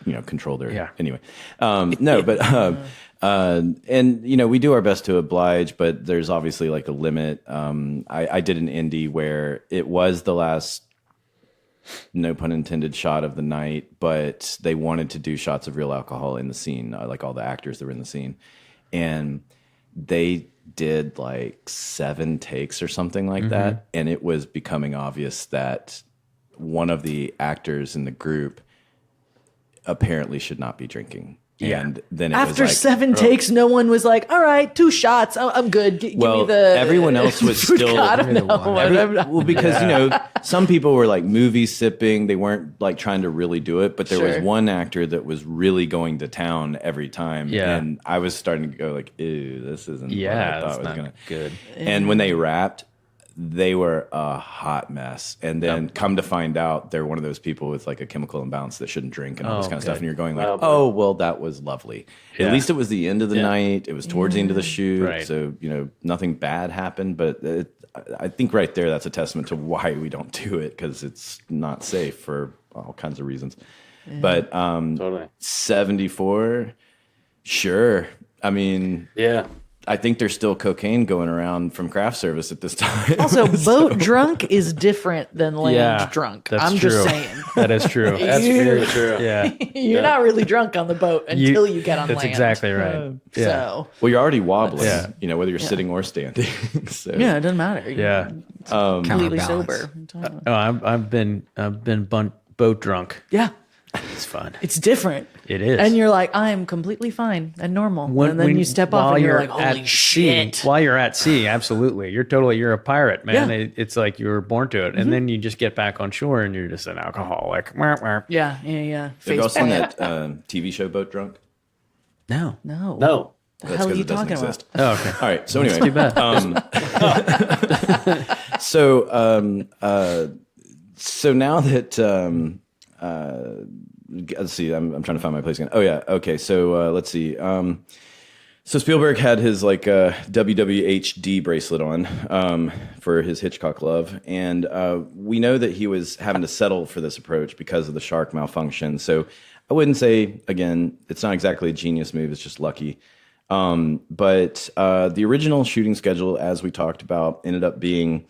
Speaker 1: to control their anyway. No, but and we do our best to oblige, but there's obviously like a limit. I did an indie where it was the last, no pun intended, shot of the night, but they wanted to do shots of real alcohol in the scene, like all the actors that were in the scene, and they did like 7 takes or something like that, and it was becoming obvious that one of the actors in the group apparently should not be drinking. And then it
Speaker 2: After
Speaker 1: was like,
Speaker 2: 7 takes, no one was like, "All right, 2 shots. I'm good. Give
Speaker 1: well,
Speaker 2: me the."
Speaker 1: everyone else was still
Speaker 2: I don't know.
Speaker 1: well, because some people were like movie sipping. They weren't like trying to really do it, but there was
Speaker 2: Sure.
Speaker 1: one actor that was really going to town every time.
Speaker 3: Yeah.
Speaker 1: And I was starting to go like, ew, this isn't what I
Speaker 3: Yeah,
Speaker 1: thought
Speaker 3: that's
Speaker 1: was
Speaker 3: not
Speaker 1: gonna.
Speaker 3: good.
Speaker 1: And when they rapped, they were a hot mess. And then come to find out, they're one of those people with like a chemical imbalance that shouldn't drink and all this kind of stuff. And you're going like, oh, well, that was lovely. At least it was the end of the night. It was towards the end of the shoot.
Speaker 3: Right.
Speaker 1: So, nothing bad happened. But I think right there, that's a testament to why we don't do it, because it's not safe for all kinds of reasons. But
Speaker 4: Totally.
Speaker 1: 74, sure. I mean,
Speaker 4: Yeah.
Speaker 1: I think there's still cocaine going around from craft service at this time.
Speaker 2: Also, boat drunk is different than land drunk.
Speaker 3: That's
Speaker 2: I'm
Speaker 3: true.
Speaker 2: just saying.
Speaker 3: That is true.
Speaker 4: That's very true.
Speaker 3: Yeah.
Speaker 2: You're not really drunk on the boat until you get on
Speaker 3: That's
Speaker 2: land.
Speaker 3: exactly right. Yeah.
Speaker 2: So,
Speaker 1: Well, you're already wobbling,
Speaker 3: Yeah.
Speaker 1: whether you're sitting or standing. So,
Speaker 2: yeah, it doesn't matter. You're
Speaker 3: Yeah.
Speaker 2: completely
Speaker 5: Counterbalance.
Speaker 2: sober.
Speaker 3: Oh, I've been boat drunk.
Speaker 2: Yeah,
Speaker 3: It's fun.
Speaker 2: it's different.
Speaker 3: It is.
Speaker 2: And you're like, I am completely fine and normal. and then you step off
Speaker 3: while
Speaker 2: and you're like,
Speaker 3: at
Speaker 2: holy shit.
Speaker 3: sea, while you're at sea, absolutely, you're a pirate, man.
Speaker 2: Yeah.
Speaker 3: It's like you were born to it, and then you just get back on shore and you're just an alcoholic.
Speaker 2: Yeah.
Speaker 1: Have you
Speaker 2: Face
Speaker 1: all seen
Speaker 2: plant.
Speaker 1: that TV show Boat Drunk?
Speaker 3: No.
Speaker 2: No.
Speaker 4: No.
Speaker 2: The hell are
Speaker 1: 'cause
Speaker 2: you
Speaker 1: it doesn't
Speaker 2: talking about?
Speaker 1: exist.
Speaker 3: Oh, okay.
Speaker 1: All right. So anyway,
Speaker 3: Too bad.
Speaker 1: So now that let's see, I'm trying to find my place again. Oh yeah, okay. So let's see. So Spielberg had his like WWHD bracelet on for his Hitchcock love, and we know that he was having to settle for this approach because of the shark malfunction. So I wouldn't say, again, it's not exactly a genius move; it's just lucky. But the original shooting schedule, as we talked about, ended up being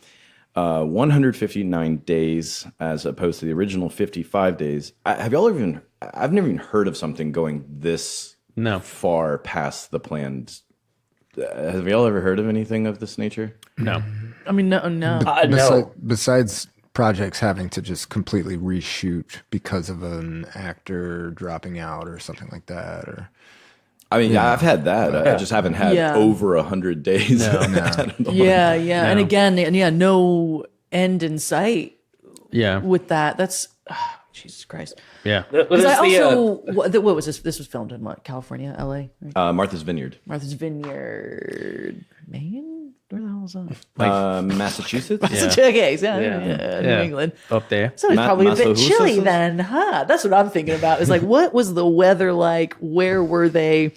Speaker 1: 159 days as opposed to the original 55 days. Have y'all even? I've never even heard of something going this far past the planned. Have y'all ever heard of anything of this nature?
Speaker 3: No.
Speaker 2: I mean, no.
Speaker 4: No.
Speaker 5: Besides projects having to just completely reshoot because of an actor dropping out or something like that, or
Speaker 1: I mean, I've had that. I just haven't had over 100 days.
Speaker 2: Yeah. And again, no end in sight
Speaker 3: Yeah.
Speaker 2: with that. That's Jesus Christ.
Speaker 3: Yeah.
Speaker 2: Because I also, what was this? This was filmed in what? California, LA, right?
Speaker 1: Martha's Vineyard.
Speaker 2: Martha's Vineyard, Maine. Where the hell was that?
Speaker 1: Massachusetts?
Speaker 2: Okay, New England.
Speaker 3: Up there.
Speaker 2: So it's probably a bit
Speaker 1: Massachusetts?
Speaker 2: chilly then, huh? That's what I'm thinking about. Is like, what was the weather like? Where were they?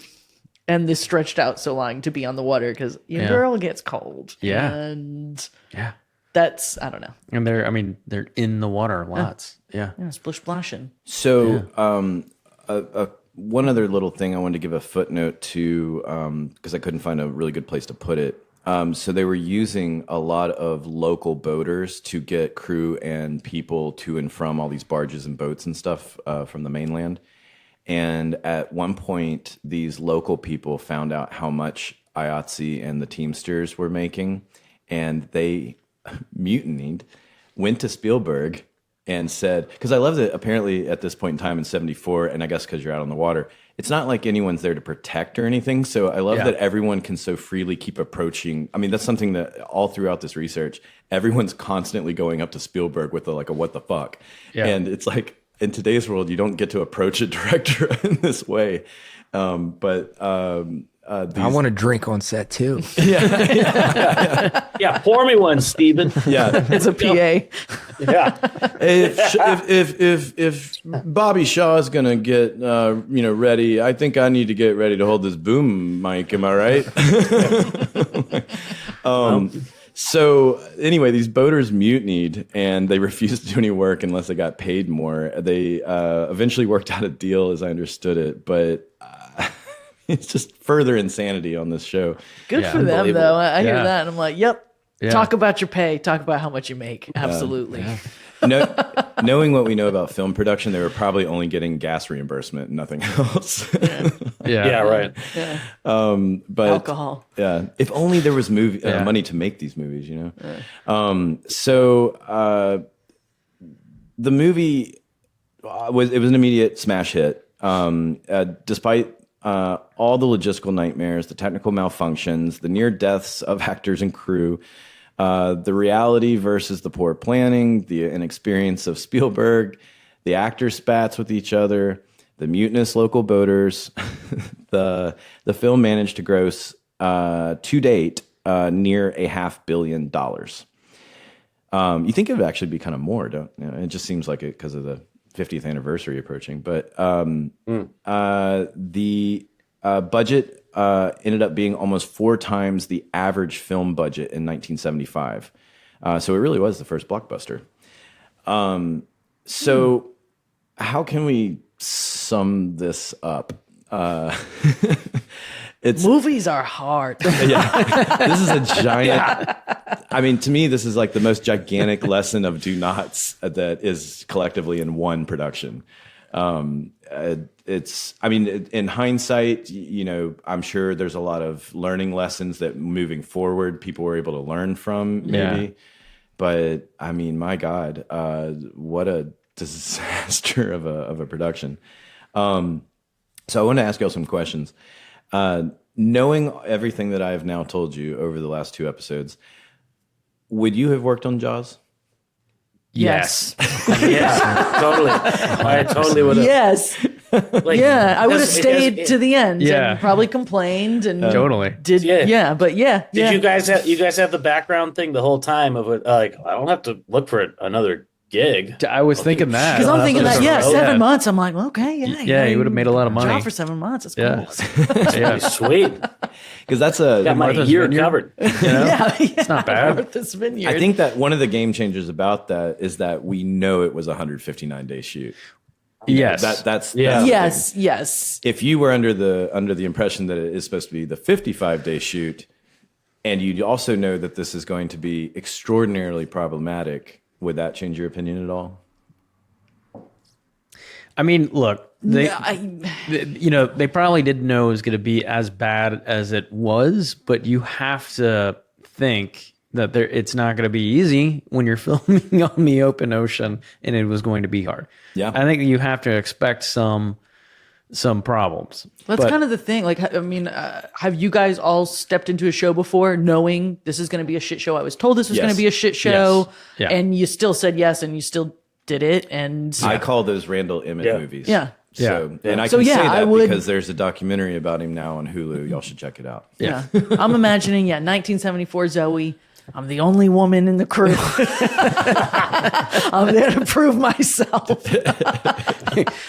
Speaker 2: And this stretched out so long to be on the water because your girl gets cold.
Speaker 3: Yeah.
Speaker 2: And
Speaker 3: Yeah.
Speaker 2: that's, I don't know.
Speaker 3: And they're in the water lots. Yeah.
Speaker 2: Yeah, splish splashing.
Speaker 1: So, one other little thing I wanted to give a footnote to, because I couldn't find a really good place to put it. So they were using a lot of local boaters to get crew and people to and from all these barges and boats and stuff from the mainland. And at one point, these local people found out how much IATSE and the Teamsters were making, and they mutinied, went to Spielberg, and said, because I love that apparently at this point in time in 74, and I guess because you're out on the water, it's not like anyone's there to protect or anything. So I love that everyone can so freely keep approaching. I mean, that's something that all throughout this research, everyone's constantly going up to Spielberg with a what the fuck.
Speaker 3: Yeah.
Speaker 1: And it's like, in today's world, you don't get to approach a director in this way.
Speaker 5: I want to drink on set too.
Speaker 4: Yeah, pour me one, Steven.
Speaker 1: Yeah.
Speaker 2: It's a PA.
Speaker 4: Yeah.
Speaker 1: If Bobby Shaw is gonna get ready, I think I need to get ready to hold this boom mic. Am I right? So anyway, these boaters mutinied and they refused to do any work unless they got paid more. They eventually worked out a deal, as I understood it, but it's just further insanity on this show.
Speaker 2: Good for them,
Speaker 1: Unbelievable.
Speaker 2: though. I hear
Speaker 3: Yeah.
Speaker 2: that, and I'm like, yep.
Speaker 3: Yeah.
Speaker 2: Talk about your pay. Talk about how much you make. Absolutely.
Speaker 1: Knowing what we know about film production, they were probably only getting gas reimbursement, nothing else.
Speaker 4: Yeah, right.
Speaker 1: But
Speaker 2: Alcohol.
Speaker 1: yeah, if only there was money to make these movies, So the movie was an immediate smash hit. Despite all the logistical nightmares, the technical malfunctions, the near deaths of actors and crew, the reality versus the poor planning, the inexperience of Spielberg, the actors' spats with each other, the mutinous local boaters, the film managed to gross to date near $500 million. You think it would actually be kind of more, don't you? It just seems like it because of the 50th anniversary approaching. But the budget ended up being almost 4 times the average film budget in 1975. So it really was the first blockbuster. So how can we sum this up?
Speaker 2: Movies are hard.
Speaker 1: This is a giant. I mean, to me, this is like the most gigantic lesson of do nots that is collectively in one production. It's, I mean, in hindsight, I'm sure there's a lot of learning lessons that moving forward, people were able to learn from maybe.
Speaker 3: Yeah.
Speaker 1: But I mean, my God, what a disaster of a production. So I want to ask y'all some questions. Knowing everything that I have now told you over the last 2 episodes, would you have worked on Jaws?
Speaker 2: Yes.
Speaker 4: Yeah, totally. I totally would have.
Speaker 2: Yes.
Speaker 4: Like,
Speaker 2: Yeah. I would have
Speaker 4: does- it
Speaker 2: stayed
Speaker 4: does-
Speaker 2: to the end
Speaker 3: Yeah.
Speaker 2: and probably complained and
Speaker 3: Totally.
Speaker 2: did.
Speaker 4: Yeah.
Speaker 2: Yeah. But yeah.
Speaker 4: Did you guys have the background thing the whole time of it? Like, I don't have to look for another gig.
Speaker 3: I was thinking that.
Speaker 2: Because I'm thinking that,
Speaker 3: Yeah.
Speaker 2: 7 months. I'm like, well, okay, yeah.
Speaker 3: Yeah, you would have made a lot of money.
Speaker 2: Job for 7 months. It's
Speaker 3: Yeah.
Speaker 2: cool.
Speaker 3: Yeah.
Speaker 4: Sweet.
Speaker 1: Because that's a
Speaker 4: Got my
Speaker 3: Martha's
Speaker 4: year
Speaker 3: Vineyard.
Speaker 4: covered.
Speaker 2: Yeah, it's
Speaker 3: not bad.
Speaker 2: Martha's Vineyard.
Speaker 1: I think that one of the game changers about that is that we know it was a 159-day shoot.
Speaker 3: Yes.
Speaker 1: That's
Speaker 4: Yeah.
Speaker 1: the thing.
Speaker 2: Yes.
Speaker 1: If you were under the impression that it is supposed to be the 55-day shoot, and you also know that this is going to be extraordinarily problematic, would that change your opinion at all?
Speaker 3: I mean, look, they,
Speaker 2: I-
Speaker 3: they probably didn't know it was going to be as bad as it was, but you have to think that it's not going to be easy when you're filming on the open ocean, and it was going to be hard.
Speaker 1: Yeah.
Speaker 3: I think you have to expect some problems.
Speaker 2: That's
Speaker 3: But-
Speaker 2: kind of the thing. Like, I mean, have you guys all stepped into a show before knowing this is going to be a shit show? I was told this was
Speaker 1: Yes.
Speaker 2: going to be a shit show,
Speaker 3: Yes. Yeah.
Speaker 2: and you still said yes, and you still did it. And
Speaker 1: I call those Randall Emmett
Speaker 4: Yeah.
Speaker 1: movies.
Speaker 2: Yeah.
Speaker 1: So,
Speaker 3: Yeah.
Speaker 1: and I
Speaker 2: So,
Speaker 1: can
Speaker 2: yeah,
Speaker 1: say
Speaker 2: I
Speaker 1: that
Speaker 2: would-
Speaker 1: because there's a documentary about him now on Hulu. Y'all should check it out.
Speaker 2: yeah, I'm imagining, 1974 Zoe. I'm the only woman in the crew. I'm there to prove myself.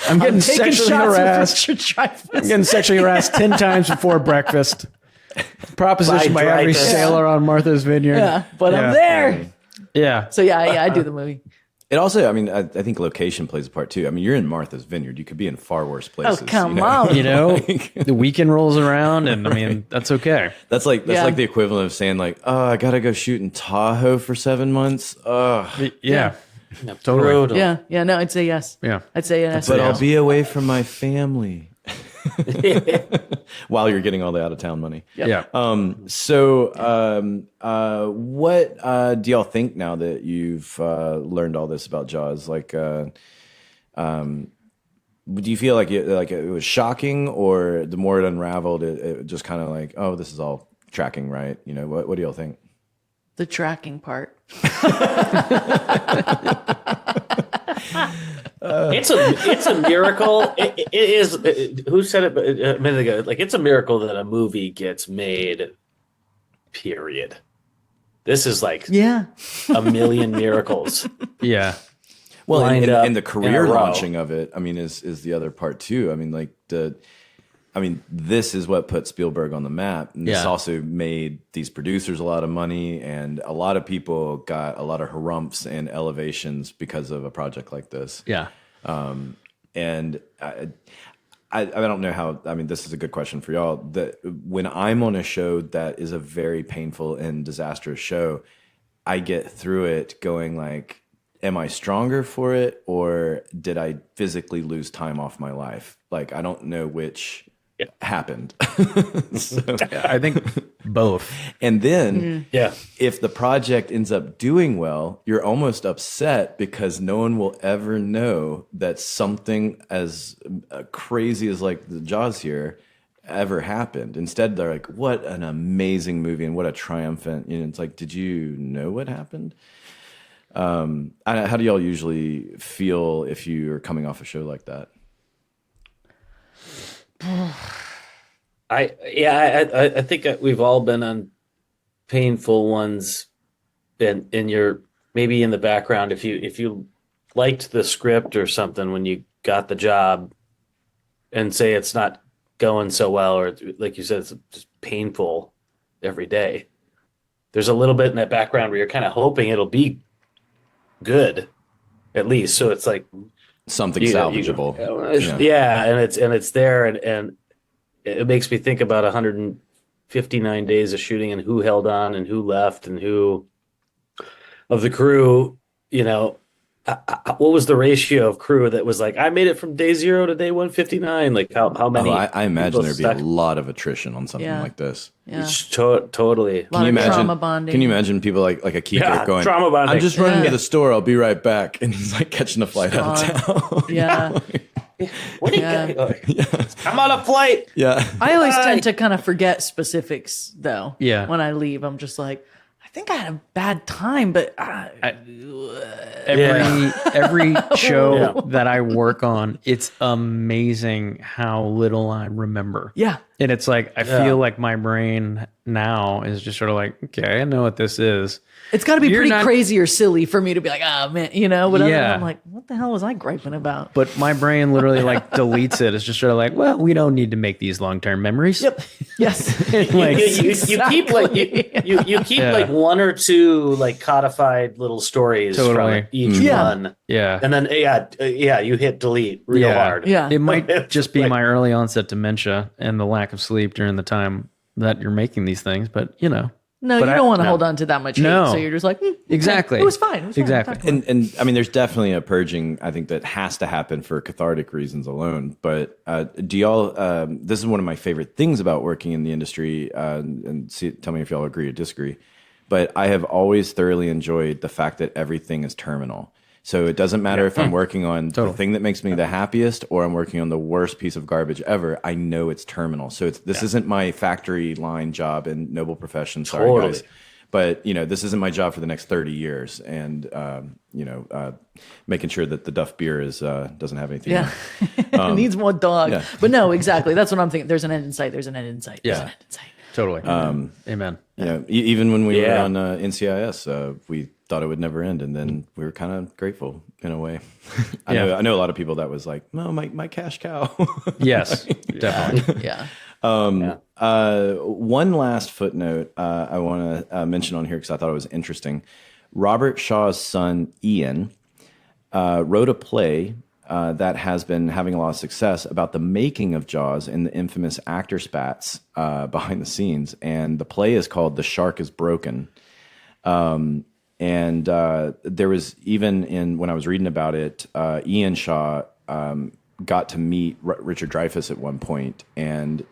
Speaker 3: I'm getting
Speaker 2: Taking
Speaker 3: sexually
Speaker 2: shots
Speaker 3: harassed.
Speaker 2: with Richard
Speaker 3: I'm
Speaker 2: Dreyfuss.
Speaker 3: getting sexually harassed 10 times before breakfast. Propositioned
Speaker 4: By
Speaker 3: by every
Speaker 4: Dreyfuss.
Speaker 3: sailor on Martha's Vineyard.
Speaker 2: Yeah, but I'm there.
Speaker 3: Yeah.
Speaker 2: So yeah, I do the movie.
Speaker 1: It also, I mean, I think location plays a part too. I mean, you're in Martha's Vineyard. You could be in far worse places.
Speaker 2: come
Speaker 1: you know?
Speaker 2: on.
Speaker 3: You know, the weekend rolls around, and I mean, that's okay.
Speaker 1: That's like
Speaker 2: Yeah.
Speaker 1: the equivalent of saying like, oh, I gotta go shoot in Tahoe for 7 months.
Speaker 3: Yeah. Totally.
Speaker 4: Brutal.
Speaker 2: Yeah, no, I'd say yes.
Speaker 3: Yeah.
Speaker 2: I'd say yes.
Speaker 1: But
Speaker 2: Yeah.
Speaker 1: I'll be away from my family while you're getting all the out of town money.
Speaker 3: Yeah.
Speaker 1: What do y'all think now that you've learned all this about Jaws? Like, do you feel like it was shocking, or the more it unraveled, it just kind of like, oh, this is all tracking right? You know, what do y'all think?
Speaker 2: The tracking part.
Speaker 4: It's a miracle. It is. Who said it a minute ago? Like, it's a miracle that a movie gets made. Period. This is like
Speaker 2: Yeah.
Speaker 4: a million miracles.
Speaker 3: Yeah.
Speaker 1: Well,
Speaker 4: lined up
Speaker 1: and the
Speaker 4: in
Speaker 1: career
Speaker 4: a row.
Speaker 1: launching of it, I mean, is the other part too. I mean, like this is what put Spielberg on the map. And this
Speaker 3: Yeah.
Speaker 1: also made these producers a lot of money, and a lot of people got a lot of harumphs and elevations because of a project like this.
Speaker 3: Yeah.
Speaker 1: And I don't know how. I mean, this is a good question for y'all. That when I'm on a show that is a very painful and disastrous show, I get through it going like, am I stronger for it, or did I physically lose time off my life? Like, I don't know which happened. So,
Speaker 3: I think both.
Speaker 1: and then
Speaker 4: Yeah.
Speaker 1: if the project ends up doing well, you're almost upset because no one will ever know that something as crazy as like the Jaws here ever happened. Instead, they're like, what an amazing movie and what a triumphant, you know, it's like, did you know what happened? How do y'all usually feel if you're coming off a show like that?
Speaker 4: I think we've all been on painful ones, and you're maybe in the background if you liked the script or something when you got the job, and say it's not going so well, or like you said, it's just painful every day. There's a little bit in that background where you're kind of hoping it'll be good, at least. So it's like
Speaker 1: Something
Speaker 4: you-
Speaker 1: salvageable.
Speaker 4: yeah, and it's there, and it makes me think about 159 days of shooting and who held on and who left and who of the crew, you know, what was the ratio of crew that was like, I made it from day 0 to day 159? Like how many?
Speaker 1: I imagine
Speaker 4: people
Speaker 1: there'd be
Speaker 4: stuck?
Speaker 1: a lot of attrition on something
Speaker 2: Yeah.
Speaker 1: like this.
Speaker 2: Yeah.
Speaker 4: Totally.
Speaker 2: Lot
Speaker 1: Can you
Speaker 2: of
Speaker 1: imagine
Speaker 2: trauma bonding.
Speaker 1: Can you imagine people like a Keeker
Speaker 4: Yeah,
Speaker 1: going,
Speaker 4: trauma bonding.
Speaker 1: I'm just running
Speaker 2: Yeah.
Speaker 1: to the store, I'll be right back. And he's like catching a flight out of town.
Speaker 2: Yeah.
Speaker 4: What do you
Speaker 2: Yeah.
Speaker 4: got? I'm on a flight.
Speaker 1: Yeah.
Speaker 2: I always
Speaker 4: Bye.
Speaker 2: tend to kind of forget specifics though.
Speaker 3: Yeah.
Speaker 2: When I leave, I'm just like, I think I had a bad time, but
Speaker 3: Every show that I work on, it's amazing how little I remember.
Speaker 2: yeah.
Speaker 3: And it's like, I feel like my brain now is just sort of like, okay, I know what this is.
Speaker 2: It's got to be
Speaker 3: You're
Speaker 2: pretty
Speaker 3: not-
Speaker 2: crazy or silly for me to be like, oh man, whatever.
Speaker 3: Yeah.
Speaker 2: I'm like, what the hell was I griping about?
Speaker 3: But my brain literally like deletes it. It's just sort of like, well, we don't need to make these long-term memories.
Speaker 2: Yep. Yes.
Speaker 3: Like,
Speaker 4: You keep like you keep like one or two like codified little stories
Speaker 3: Totally.
Speaker 4: from each
Speaker 2: Yeah.
Speaker 4: one,
Speaker 3: yeah.
Speaker 4: and then you hit delete real
Speaker 3: Yeah.
Speaker 4: hard.
Speaker 2: Yeah.
Speaker 3: It might
Speaker 4: It's
Speaker 3: just be
Speaker 4: like-
Speaker 3: my early onset dementia and the lack of sleep during the time that you're making these things, but
Speaker 2: No,
Speaker 3: But
Speaker 2: you
Speaker 3: I-
Speaker 2: don't want to
Speaker 3: no.
Speaker 2: hold on to that much hate.
Speaker 3: No.
Speaker 2: So you're just like,
Speaker 3: Exactly.
Speaker 2: It was fine. It was fine.
Speaker 3: Exactly.
Speaker 2: Talk about it.
Speaker 1: And I mean, there's definitely a purging, I think, that has to happen for cathartic reasons alone. But do y'all, this is one of my favorite things about working in the industry, and tell me if y'all agree or disagree, but I have always thoroughly enjoyed the fact that everything is terminal. So it doesn't matter if I'm working on the thing that makes me the happiest or I'm working on the worst piece of garbage ever. I know it's terminal. So this isn't my factory line job in Noble Profession. Sorry,
Speaker 4: Totally.
Speaker 1: guys. But this isn't my job for the next 30 years, and making sure that the Duff beer is doesn't have anything.
Speaker 2: Yeah. It needs more dog.
Speaker 1: yeah.
Speaker 2: But no, exactly. That's what I'm thinking. There's an end in sight. There's an end in sight. There's
Speaker 3: Yeah.
Speaker 2: an end in sight.
Speaker 3: totally. Amen.
Speaker 1: Even when we were
Speaker 4: Yeah.
Speaker 1: on NCIS, we thought it would never end, and then we were kind of grateful in a way. I know a lot of people that was like, no, my cash cow.
Speaker 3: Yes, definitely.
Speaker 2: Yeah.
Speaker 1: One last footnote I want to mention on here because I thought it was interesting. Robert Shaw's son, Ian, wrote a play that has been having a lot of success about the making of Jaws and the infamous actor spats behind the scenes. And the play is called The Shark is Broken. And there was even when I was reading about it, Ian Shaw got to meet Richard Dreyfuss at one point, and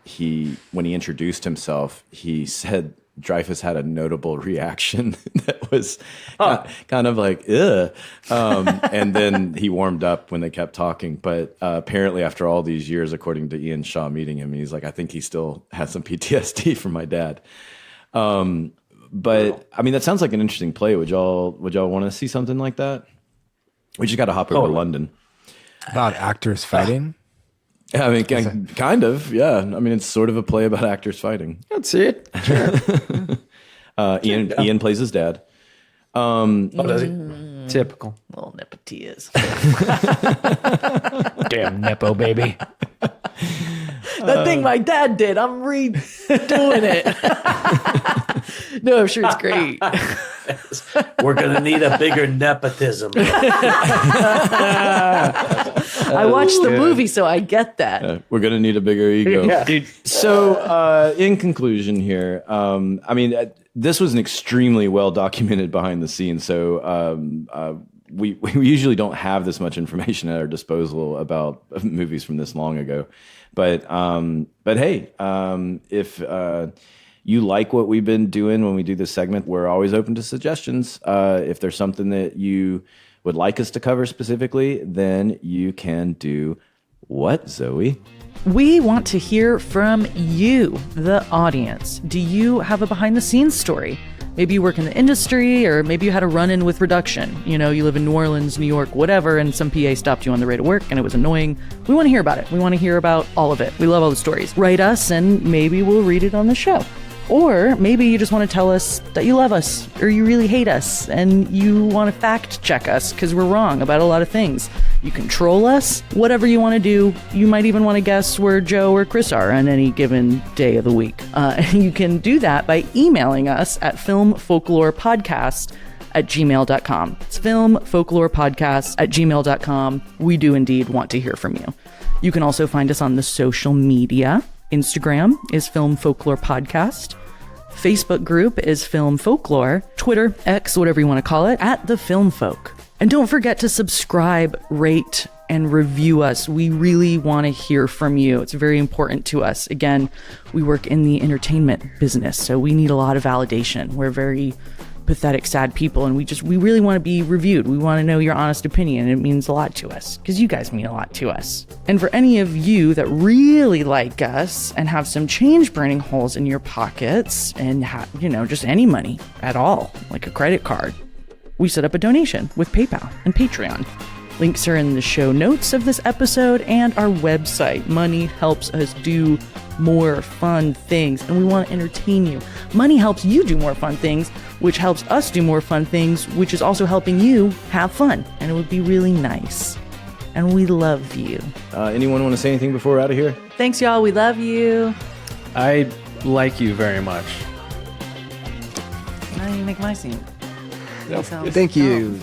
Speaker 1: when he introduced himself, he said Dreyfuss had a notable reaction that was kind of like, ugh. And then he warmed up when they kept talking. But apparently after all these years, according to Ian Shaw meeting him, he's like, I think he still has some PTSD from my dad. But I mean, that sounds like an interesting play. Would y'all want to see something like that? We just got to hop over to London.
Speaker 5: About actors fighting.
Speaker 1: I mean, kind of, yeah. I mean, it's sort of a play about actors fighting.
Speaker 3: That's it.
Speaker 1: Ian plays his dad.
Speaker 4: does he?
Speaker 3: Typical.
Speaker 2: Little nepotias.
Speaker 3: Damn Nepo baby.
Speaker 2: That thing my dad did. I'm redoing it. No, I'm sure it's great.
Speaker 4: We're gonna need a bigger nepotism.
Speaker 2: I watched the movie, so I get that.
Speaker 1: We're gonna need a bigger ego.
Speaker 4: Yeah.
Speaker 3: Dude,
Speaker 1: So, in conclusion, here, I mean, this was an extremely well documented behind the scenes. So, we usually don't have this much information at our disposal about movies from this long ago. But hey, if you like what we've been doing when we do this segment, we're always open to suggestions. If there's something that you would like us to cover specifically, then you can do what, Zoe?
Speaker 2: We want to hear from you, the audience. Do you have a behind the scenes story? Maybe you work in the industry, or maybe you had a run-in with reduction. You know, you live in New Orleans, New York, whatever, and some PA stopped you on the way to work and it was annoying. We want to hear about it. We want to hear about all of it. We love all the stories. Write us and maybe we'll read it on the show. Or maybe you just want to tell us that you love us or you really hate us and you want to fact check us because we're wrong about a lot of things. You can troll us, whatever you want to do. You might even want to guess where Joe or Chris are on any given day of the week. You can do that by emailing us at filmfolklorepodcast@gmail.com. It's filmfolklorepodcast@gmail.com. We do indeed want to hear from you. You can also find us on the social media. Instagram is Film Folklore Podcast. Facebook group is Film Folklore. Twitter, X, whatever you want to call it, @The Film Folk. And don't forget to subscribe, rate, and review us. We really want to hear from you. It's very important to us. Again, we work in the entertainment business, so we need a lot of validation. We're very pathetic, sad people, and we really want to be reviewed. We want to know your honest opinion. It means a lot to us because you guys mean a lot to us. And for any of you that really like us and have some change burning holes in your pockets and just any money at all, like a credit card, we set up a donation with PayPal and Patreon. Links are in the show notes of this episode and our website. Money helps us do more fun things, and we want to entertain you. Money helps you do more fun things, which helps us do more fun things, which is also helping you have fun. And it would be really nice. And we love you.
Speaker 1: Anyone want to say anything before we're out of here?
Speaker 2: Thanks, y'all. We love you.
Speaker 3: I like you very much.
Speaker 2: Now you make my scene.
Speaker 5: Thank you.